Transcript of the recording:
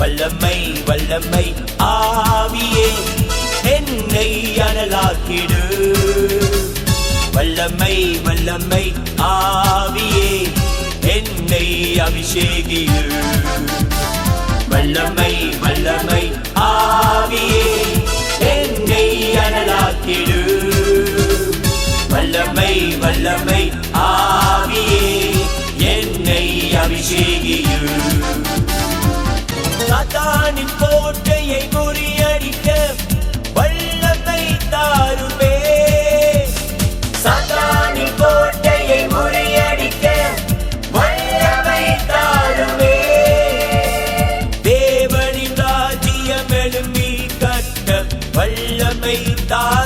வல்லமை வல்லமை ஆவியே என்னை அனலாக்கிடு வல்லமை வல்லமை ஆவியே என்னை அபிஷேகிடு வல்லமை வல்லமை ஆவியே என்னை அனலாக்கிடு வல்லமை வல்லமை ஆவியே என்னை அபிஷேகிடு சாத்தானின் கோட்டையை முறியடிக்க வல்லமை தாருமே சாத்தானின் கோட்டையை முறியடிக்க வல்லமை தாருமே தேவனின் ராஜ்யம் எழும்பி கட்ட வல்லமை தாருமே